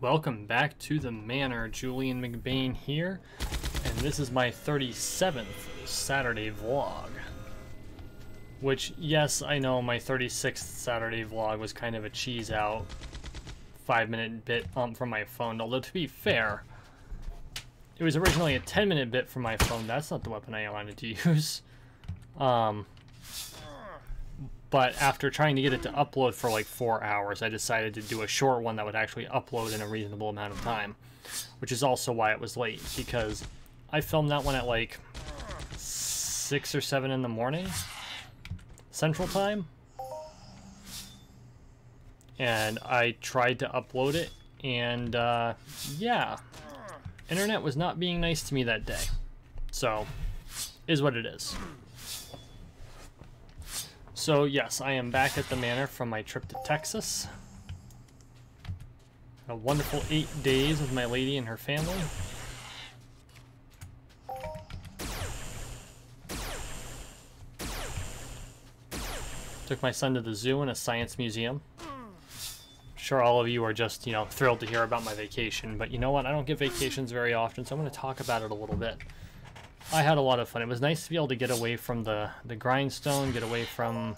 Welcome back to the manor. Julian McBain here, and this is my 37th Saturday vlog. Which, yes, I know my 36th Saturday vlog was kind of a cheese out 5-minute bit from my phone, although to be fair, it was originally a 10-minute bit from my phone. That's not the weapon I wanted to use. But after trying to get it to upload for like 4 hours, I decided to do a short one that would actually upload in a reasonable amount of time. Which is also why it was late, because I filmed that one at like 6 or 7 in the morning, Central Time. And I tried to upload it, and yeah, internet was not being nice to me that day. So, is what it is. So yes, I am back at the manor from my trip to Texas. A wonderful 8 days with my lady and her family. Took my son to the zoo and a science museum. I'm sure all of you are just, you know, thrilled to hear about my vacation, but you know what? I don't get vacations very often, so I'm going to talk about it a little bit. I had a lot of fun. It was nice to be able to get away from the grindstone, get away from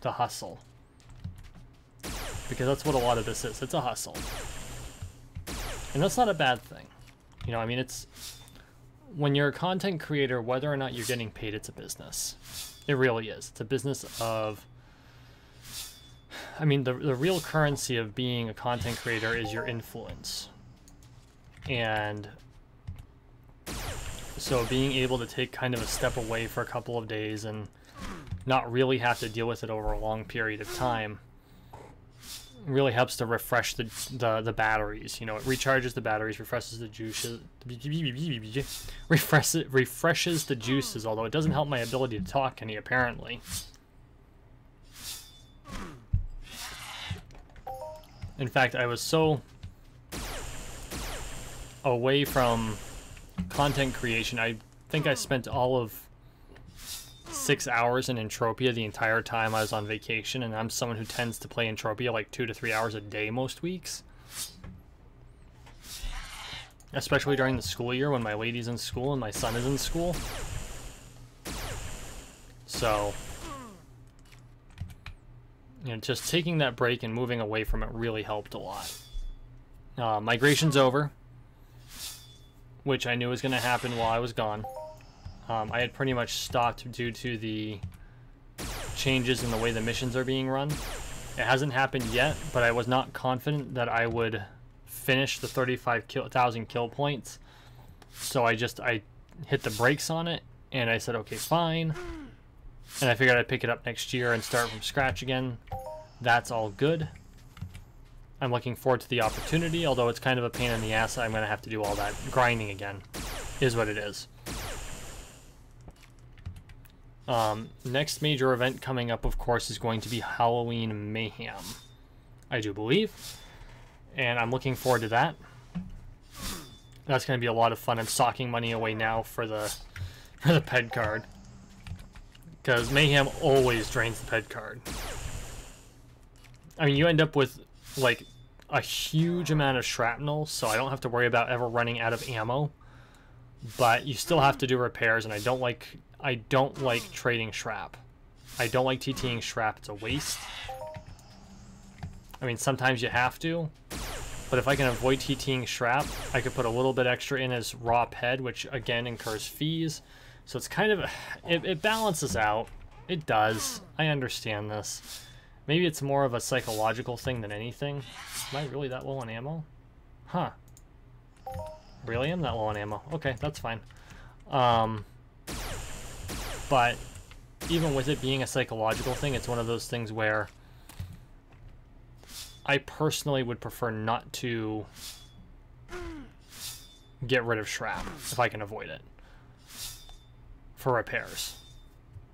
the hustle. Because that's what a lot of this is. It's a hustle. And that's not a bad thing. You know, I mean, it's... when you're a content creator, whether or not you're getting paid, it's a business. It really is. It's a business of... I mean, the real currency of being a content creator is your influence. And... so being able to take kind of a step away for a couple of days and not really have to deal with it over a long period of time really helps to refresh the batteries. You know, it recharges the batteries, refreshes the juices, refreshes the juices, although it doesn't help my ability to talk any, apparently. In fact, I was so away from content creation, I think I spent all of 6 hours in Entropia the entire time I was on vacation, and I'm someone who tends to play Entropia like 2 to 3 hours a day most weeks. Especially during the school year when my lady's in school and my son is in school. So, you know, just taking that break and moving away from it really helped a lot. Migration's over, which I knew was going to happen while I was gone. I had pretty much stopped due to the changes in the way the missions are being run. It hasn't happened yet, but I was not confident that I would finish the 35,000 kill points. So I hit the brakes on it, and I said, okay, fine. And I figured I'd pick it up next year and start from scratch again. That's all good. I'm looking forward to the opportunity, although it's kind of a pain in the ass. I'm going to have to do all that grinding again, is what it is. Next major event coming up, of course, is going to be Halloween Mayhem, I do believe. And I'm looking forward to that. That's going to be a lot of fun. I'm socking money away now for the ped card, because Mayhem always drains the ped card. I mean, you end up with like a huge amount of shrapnel, so I don't have to worry about ever running out of ammo. But you still have to do repairs, and I don't like trading shrap. I don't like TTing shrap. It's a waste. I mean, sometimes you have to, but if I can avoid TTing shrap, I could put a little bit extra in as raw ped, which again incurs fees. So it's kind of it balances out. It does. I understand this. Maybe it's more of a psychological thing than anything. Am I really that low on ammo? Huh. Really am that low on ammo. Okay, that's fine. But even with it being a psychological thing, it's one of those things where I personally would prefer not to get rid of shrap if I can avoid it for repairs.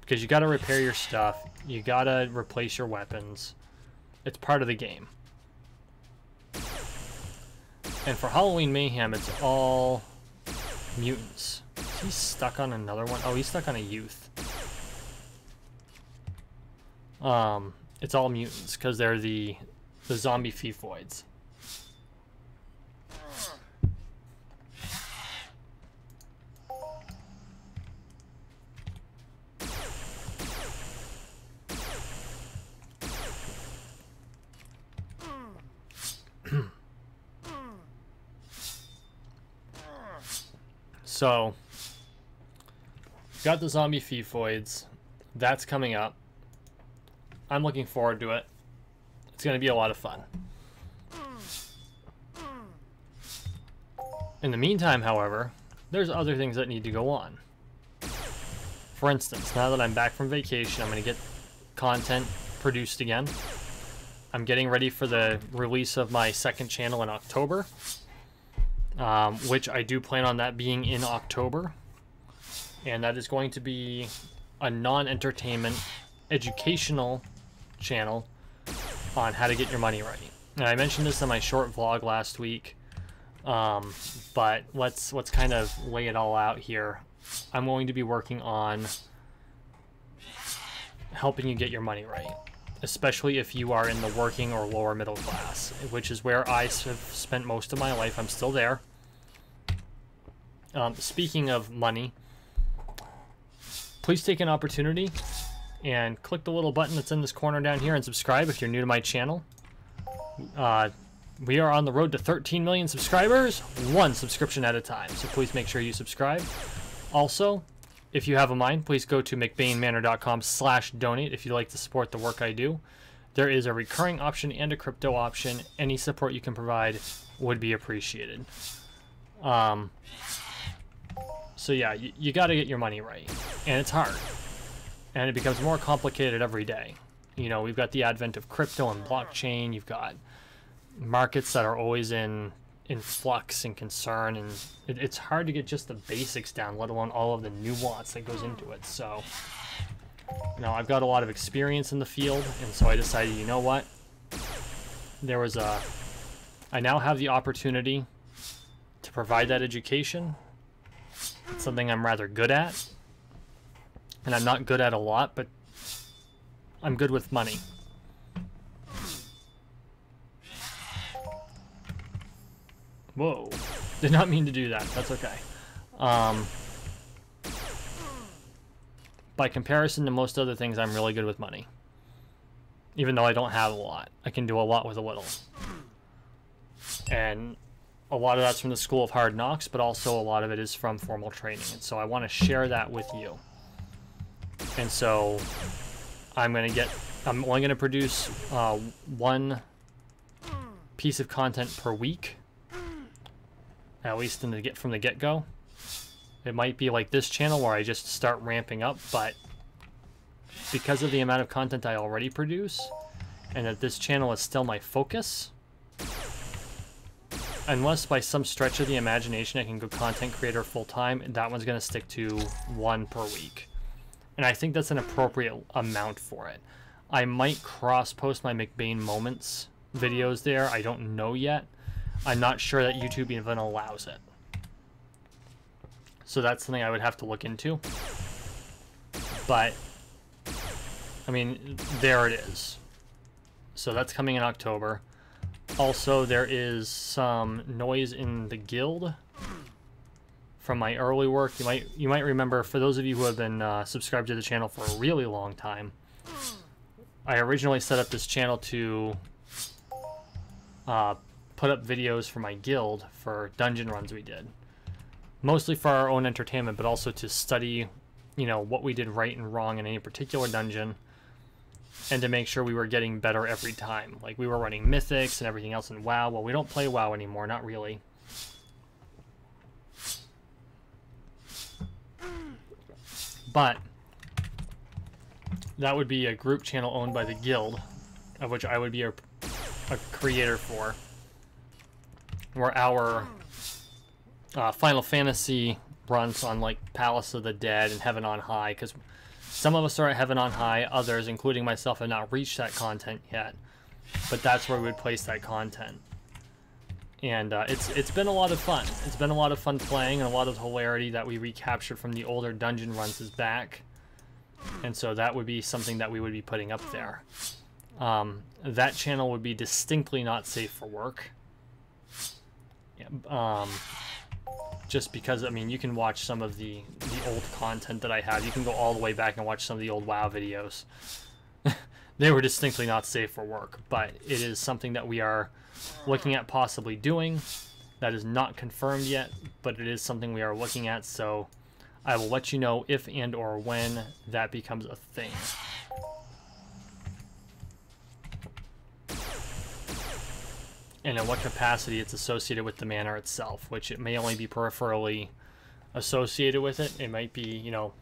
Because you gotta repair your stuff, you gotta replace your weapons. It's part of the game. And for Halloween Mayhem, it's all mutants. He's stuck on another one. Oh, he's stuck on a youth. It's all mutants because they're the zombie fifoids. So, got the zombie Phoephoids. That's coming up. I'm looking forward to it. It's going to be a lot of fun. In the meantime, however, there's other things that need to go on. For instance, now that I'm back from vacation, I'm going to get content produced again. I'm getting ready for the release of my second channel in October, which I do plan on that being in October. And that is going to be a non-entertainment, educational channel on how to get your money right. And I mentioned this in my short vlog last week, but let's kind of lay it all out here. I'm going to be working on helping you get your money right, especially if you are in the working or lower middle class, which is where I have spent most of my life. I'm still there. Speaking of money, please take an opportunity and click the little button that's in this corner down here and subscribe if you're new to my channel. We are on the road to 13 million subscribers, one subscription at a time, so please make sure you subscribe. Also, if you have a mind, please go to McBainManor.com/donate if you'd like to support the work I do. There is a recurring option and a crypto option. Any support you can provide would be appreciated. So yeah, you got to get your money right, and it's hard, and it becomes more complicated every day. You know, we've got the advent of crypto and blockchain. You've got markets that are always in flux and concern, and it's hard to get just the basics down, let alone all of the nuance that goes into it. So, you know, I've got a lot of experience in the field, and so I decided, you know what, I now have the opportunity to provide that education. It's something I'm rather good at, and I'm not good at a lot, but I'm good with money. Whoa, did not mean to do that. That's okay. By comparison to most other things, I'm really good with money. Even though I don't have a lot, I can do a lot with a little. And a lot of that's from the School of Hard Knocks, but also a lot of it is from formal training. And so I want to share that with you. And so I'm only going to produce one piece of content per week. At least from the get-go. It might be like this channel where I just start ramping up, but because of the amount of content I already produce, and that this channel is still my focus, unless by some stretch of the imagination I can go content creator full-time, that one's going to stick to one per week. And I think that's an appropriate amount for it. I might cross-post my McBain Moments videos there. I don't know yet. I'm not sure that YouTube even allows it. So that's something I would have to look into. But, I mean, there it is. So that's coming in October. Also, there is some noise in the guild from my early work. You might remember, for those of you who have been subscribed to the channel for a really long time, I originally set up this channel to put up videos for my guild for dungeon runs we did. Mostly for our own entertainment, but also to study, you know, what we did right and wrong in any particular dungeon, and to make sure we were getting better every time. Like, we were running mythics and everything else in WoW. Well, we don't play WoW anymore, not really. But that would be a group channel owned by the guild, of which I would be a creator for, where our Final Fantasy runs on like Palace of the Dead and Heaven on High, because some of us are at Heaven on High, others, including myself, have not reached that content yet, but that's where we would place that content. And it's been a lot of fun. It's been a lot of fun playing, and a lot of hilarity that we recaptured from the older dungeon runs is back, and so that would be something that we would be putting up there. That channel would be distinctly not safe for work. Just because, I mean, you can watch some of the old content that I have. You can go all the way back and watch some of the old WoW videos. They were distinctly not safe for work, but it is something that we are looking at possibly doing, That is not confirmed yet, but it is something we are looking at, so I will let you know if and or when that becomes a thing. And in what capacity it's associated with the manor itself, which it may only be peripherally associated with it. It might be, you know,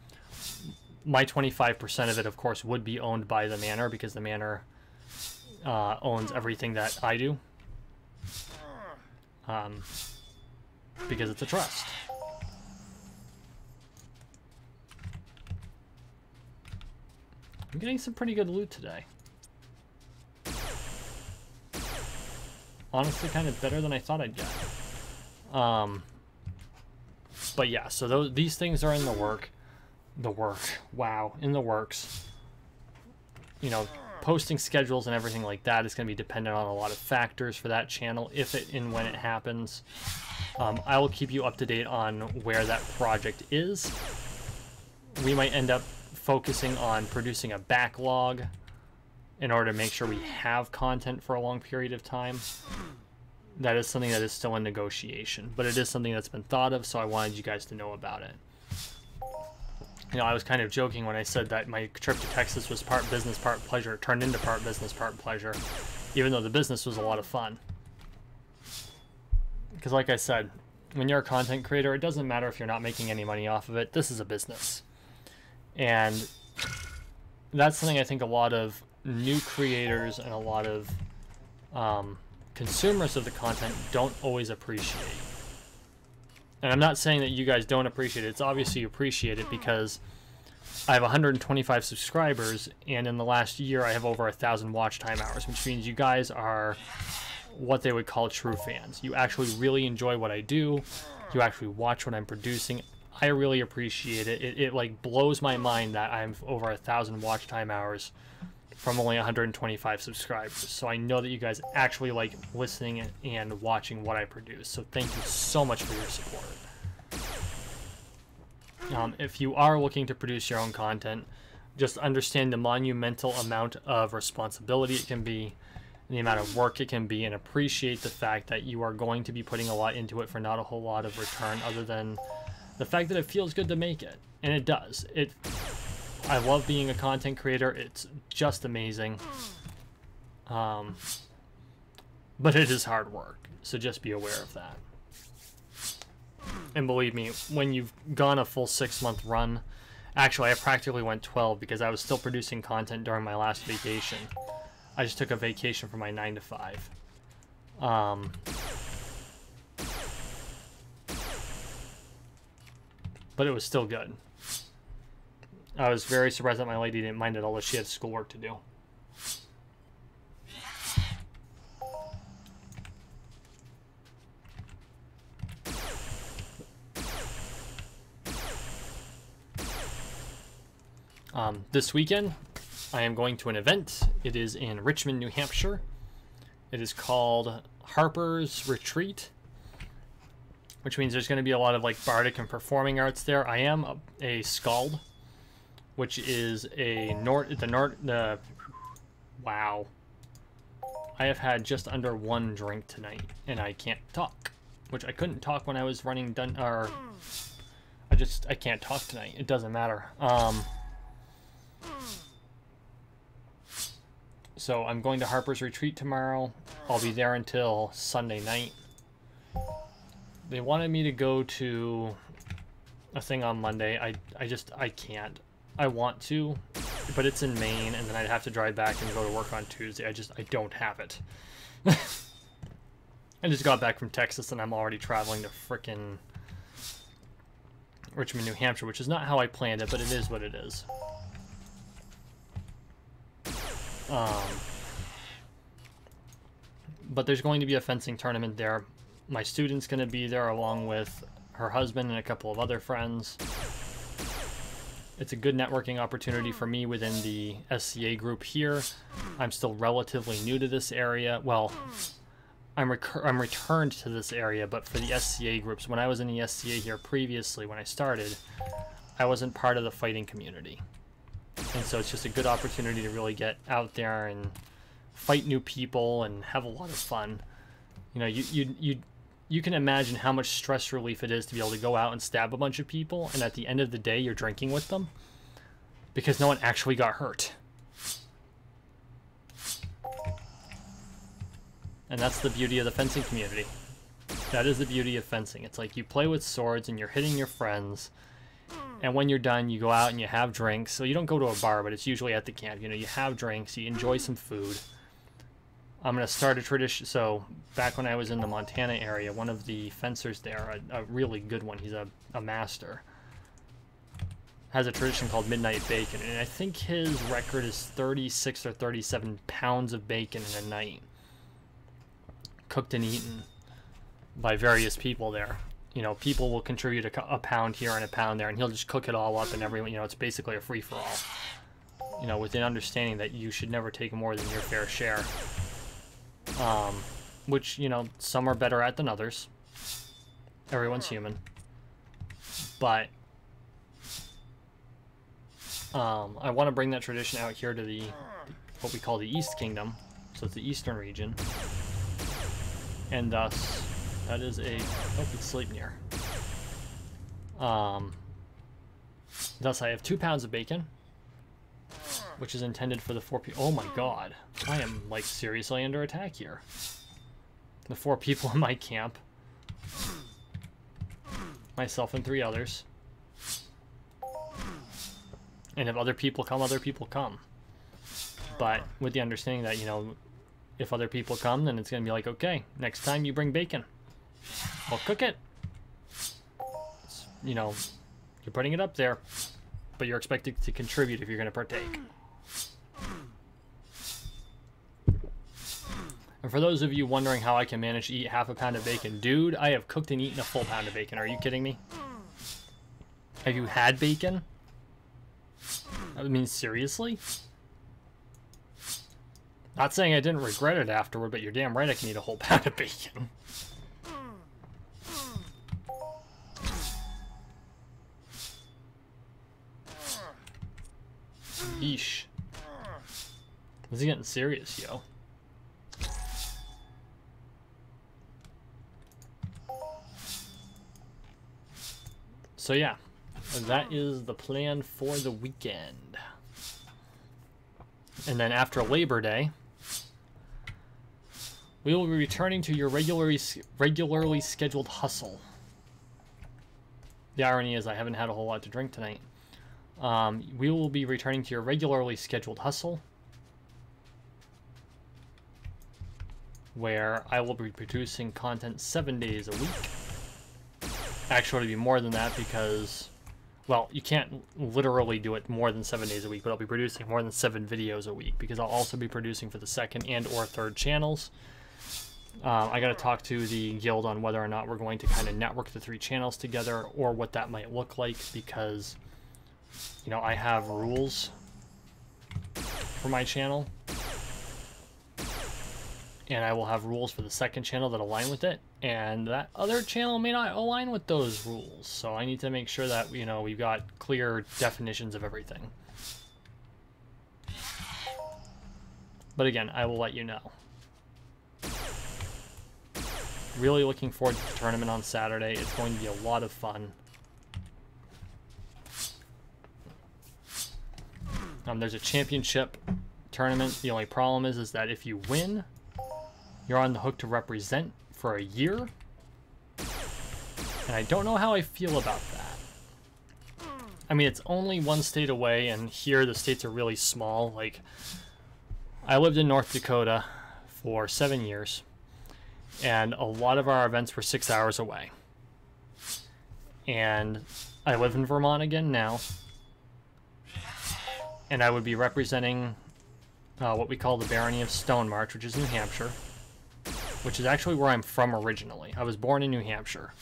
my 25% of it, of course, would be owned by the manor because the manor owns everything that I do. Because it's a trust. I'm getting some pretty good loot today. Honestly, kind of better than I thought I'd get. But yeah, so these things are in the works. You know, posting schedules and everything like that is going to be dependent on a lot of factors for that channel, if it and when it happens. I will keep you up to date on where that project is. We might end up focusing on producing a backlog in order to make sure we have content for a long period of time. That is something that is still in negotiation, but it is something that's been thought of, so I wanted you guys to know about it. You know, I was kind of joking when I said that my trip to Texas was part business, part pleasure. It turned into part business, part pleasure, even though the business was a lot of fun. Because like I said, when you're a content creator, it doesn't matter if you're not making any money off of it. This is a business. And that's something I think a lot of new creators and a lot of consumers of the content don't always appreciate. And I'm not saying that you guys don't appreciate it. It's obviously you appreciate it because I have 125 subscribers, and in the last year I have over 1,000 watch time hours, which means you guys are what they would call true fans. You actually really enjoy what I do. You actually watch what I'm producing. I really appreciate it. It like blows my mind that I'm over 1,000 watch time hours from only 125 subscribers. So I know that you guys actually like listening and watching what I produce. So thank you so much for your support. If you are looking to produce your own content, just understand the monumental amount of responsibility it can be, the amount of work it can be, and appreciate the fact that you are going to be putting a lot into it for not a whole lot of return other than the fact that it feels good to make it. And it does. I love being a content creator. It's just amazing. But it is hard work. So just be aware of that. And believe me, when you've gone a full 6-month run, actually I practically went 12 because I was still producing content during my last vacation. I just took a vacation from my 9 to 5. But it was still good. I was very surprised that my lady didn't mind it, although she had schoolwork to do. This weekend, I am going to an event. It is in Richmond, New Hampshire. It is called Harper's Retreat, which means there's going to be a lot of like bardic and performing arts there. I am a skald, which is wow. I have had just under 1 drink tonight, and I can't talk, which I couldn't talk when I was running I can't talk tonight. It doesn't matter. So I'm going to Harper's Retreat tomorrow. I'll be there until Sunday night. They wanted me to go to a thing on Monday. I can't. I want to, but it's in Maine, and then I'd have to drive back and go to work on Tuesday. I don't have it. I just got back from Texas, and I'm already traveling to frickin' Richmond, New Hampshire, which is not how I planned it, but it is what it is. But there's going to be a fencing tournament there. My student's going to be there along with her husband and a couple of other friends. It's a good networking opportunity for me within the SCA group here. I'm still relatively new to this area. Well, I'm returned to this area, but for the SCA groups, when I was in the SCA here previously, when I started, I wasn't part of the fighting community. And so it's just a good opportunity to really get out there and fight new people and have a lot of fun. You know, you can imagine how much stress relief it is to be able to go out and stab a bunch of people, and at the end of the day, you're drinking with them because no one actually got hurt. And that's the beauty of the fencing community. That is the beauty of fencing. It's like you play with swords and you're hitting your friends, and when you're done, you go out and you have drinks. So you don't go to a bar, but it's usually at the camp. You know, you have drinks, you enjoy some food. I'm going to start a tradition. So back when I was in the Montana area, one of the fencers there, a really good one, he's a master, has a tradition called Midnight Bacon. And I think his record is 36 or 37 pounds of bacon in a night, cooked and eaten by various people there. You know, people will contribute a pound here and a pound there, and he'll just cook it all up, and everyone, you know, it's basically a free-for-all. You know, with an understanding that you should never take more than your fair share. Which, you know, some are better at than others. Everyone's human. But I want to bring that tradition out here to the what we call the East Kingdom. So it's the Eastern region. And thus, that is a... Oh, it's sleep near. Thus, I have 2 pounds of bacon, which is intended for the 4 people. Oh my god. I am, like, seriously under attack here. The 4 people in my camp. Myself and 3 others. And if other people come, other people come. But with the understanding that, you know, if other people come, then it's going to be like, okay, next time you bring bacon, I'll cook it. It's, you know, you're putting it up there, but you're expected to contribute if you're going to partake. And for those of you wondering how I can manage to eat half a pound of bacon, dude, I have cooked and eaten a full pound of bacon. Are you kidding me? Have you had bacon? I mean, seriously? Not saying I didn't regret it afterward, but you're damn right I can eat a whole pound of bacon. Yeesh. This is getting serious, yo. So yeah, that is the plan for the weekend. And then after Labor Day, we will be returning to your regularly scheduled hustle. The irony is I haven't had a whole lot to drink tonight. We will be returning to your regularly scheduled hustle, where I will be producing content 7 days a week. Actually, it'll be more than that because, well, you can't literally do it more than 7 days a week, but I'll be producing more than 7 videos a week because I'll also be producing for the second and or third channels. I got to talk to the guild on whether or not we're going to kind of network the 3 channels together or what that might look like because, you know, I have rules for my channel. And I will have rules for the second channel that align with it. And that other channel may not align with those rules. So I need to make sure that, you know, we've got clear definitions of everything. But again, I will let you know. Really looking forward to the tournament on Saturday. It's going to be a lot of fun. There's a championship tournament. The only problem is that if you win, you're on the hook to represent for a year. And I don't know how I feel about that. I mean, it's only 1 state away, and here the states are really small. Like, I lived in North Dakota for 7 years, and a lot of our events were 6 hours away. And I live in Vermont again now, and I would be representing what we call the Barony of Stone March, which is New Hampshire, which is actually where I'm from originally. I was born in New Hampshire.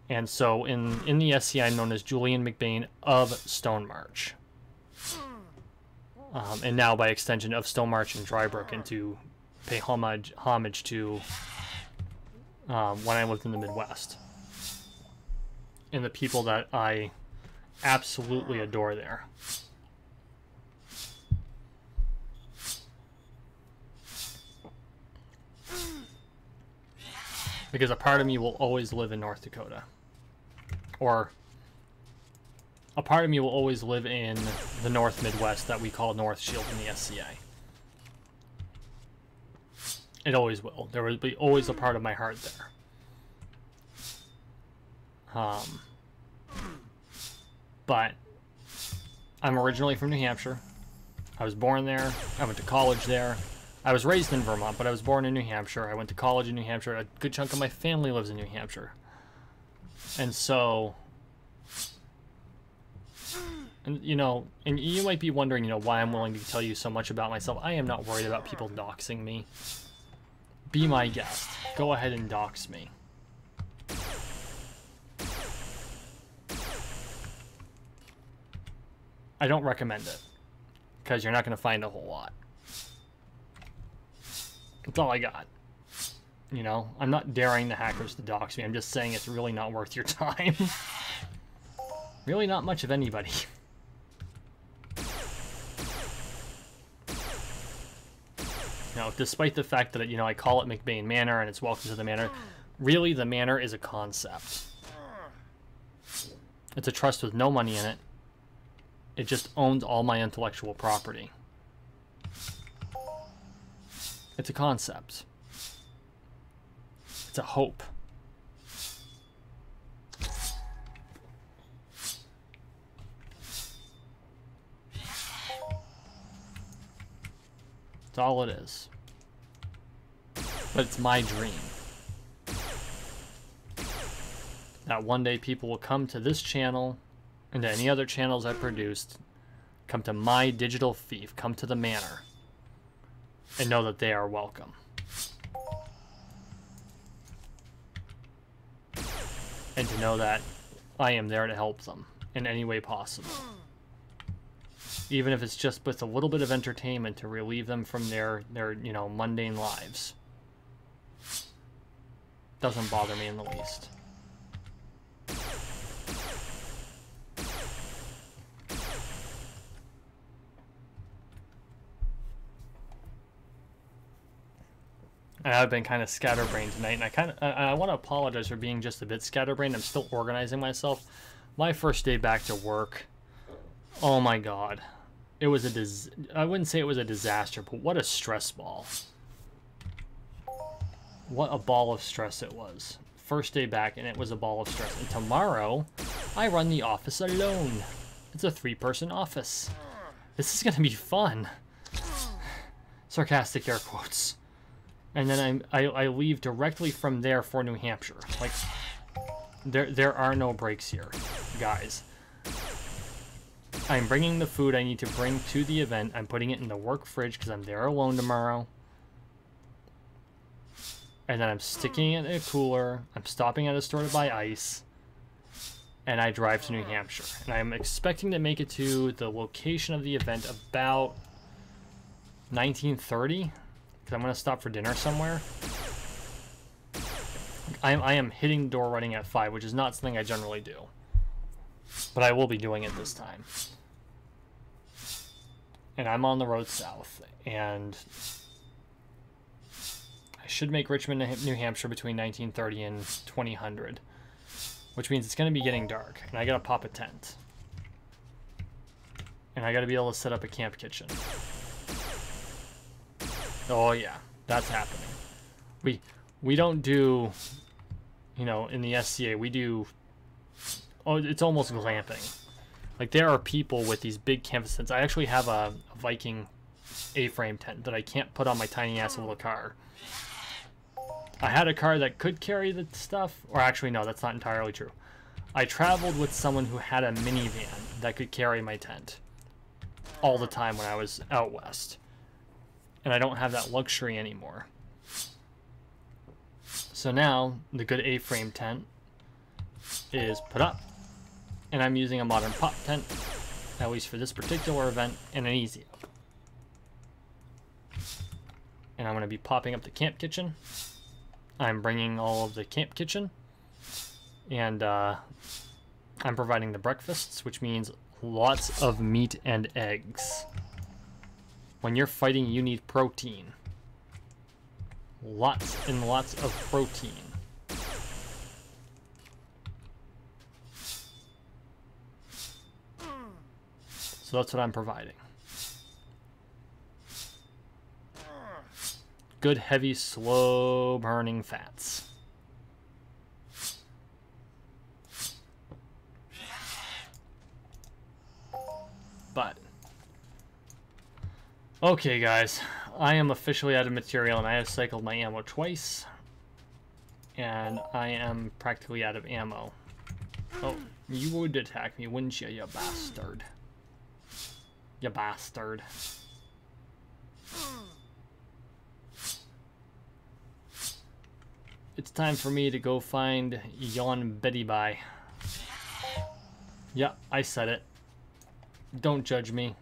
And so in the SCI, I'm known as Julian McBain of Stone March. And now by extension of Stone March and Drybrook, and to pay homage to when I lived in the Midwest. And the people that I absolutely adore there. Because a part of me will always live in North Dakota. Or a part of me will always live in the North Midwest that we call North Shield in the SCA. It always will. There will be always a part of my heart there. But I'm originally from New Hampshire. I was born there. I went to college there. I was raised in Vermont, but I was born in New Hampshire. I went to college in New Hampshire. A good chunk of my family lives in New Hampshire. And so, and you know, and you might be wondering, you know, why I'm willing to tell you so much about myself. I am not worried about people doxing me. Be my guest. Go ahead and dox me. I don't recommend it, because you're not going to find a whole lot. That's all I got. You know, I'm not daring the hackers to dox me. I'm just saying it's really not worth your time. Really not much of anybody. Now, despite the fact that, you know, I call it McBain Manor and it's welcome to the manor, really the manor is a concept. It's a trust with no money in it. It just owns all my intellectual property. It's a concept. It's a hope. That's all it is. But it's my dream. That one day people will come to this channel and to any other channels I produced, come to my digital fief, come to the manor, and know that they are welcome. And to know that I am there to help them in any way possible. Even if it's just with a little bit of entertainment to relieve them from their you know, mundane lives. Doesn't bother me in the least. And I've been kind of scatterbrained tonight, and I want to apologize for being just a bit scatterbrained. I'm still organizing myself. My first day back to work, oh my god, it was I wouldn't say it was a disaster, but what a stress ball. What a ball of stress it was. First day back, and it was a ball of stress. And tomorrow, I run the office alone. It's a 3-person office. This is gonna be fun. Sarcastic air quotes. And then I leave directly from there for New Hampshire. Like, there are no breaks here, guys. I'm bringing the food I need to bring to the event. I'm putting it in the work fridge because I'm there alone tomorrow. And then I'm sticking it in a cooler. I'm stopping at a store to buy ice. And I drive to New Hampshire. And I'm expecting to make it to the location of the event about 19:30. I'm going to stop for dinner somewhere. I am hitting the door running at 5, which is not something I generally do. But I will be doing it this time. And I'm on the road south. And I should make Richmond, New Hampshire between 19:30 and 2000. Which means it's going to be getting dark. And I got to pop a tent. And I got to be able to set up a camp kitchen. Oh yeah, that's happening. We don't do, you know, in the SCA, we do, oh, it's almost glamping. Like, there are people with these big canvas tents. I actually have a Viking A-frame tent that I can't put on my tiny ass little car. I had a car that could carry the stuff, or actually no, that's not entirely true. I traveled with someone who had a minivan that could carry my tent all the time when I was out west. And I don't have that luxury anymore. So now, the good A-frame tent is put up. And I'm using a modern pop tent, at least for this particular event, and an easy up. And I'm going to be popping up the camp kitchen. I'm bringing all of the camp kitchen. And I'm providing the breakfasts, which means lots of meat and eggs. When you're fighting, you need protein. Lots and lots of protein. So that's what I'm providing. Good, heavy, slow burning fats. But okay, guys, I am officially out of material, and I have cycled my ammo twice, and I am practically out of ammo. Oh, you would attack me, wouldn't you, you bastard? You bastard. It's time for me to go find yon Betty Bye. Yeah, I said it. Don't judge me.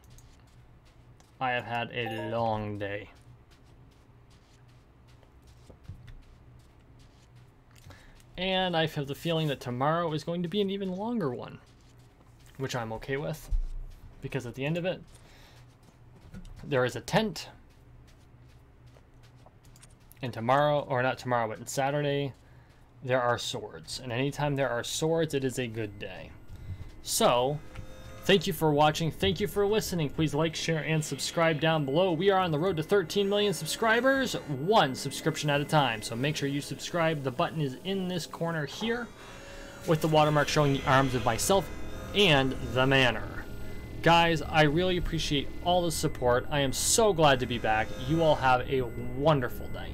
I have had a long day. And I have the feeling that tomorrow is going to be an even longer one, which I'm okay with, because at the end of it, there is a tent. And tomorrow, or not tomorrow, but on Saturday, there are swords. And anytime there are swords, it is a good day. So, thank you for watching. Thank you for listening. Please like, share, and subscribe down below. We are on the road to 13 million subscribers, one subscription at a time. So make sure you subscribe. The button is in this corner here with the watermark showing the arms of myself and the manor. Guys, I really appreciate all the support. I am so glad to be back. You all have a wonderful day.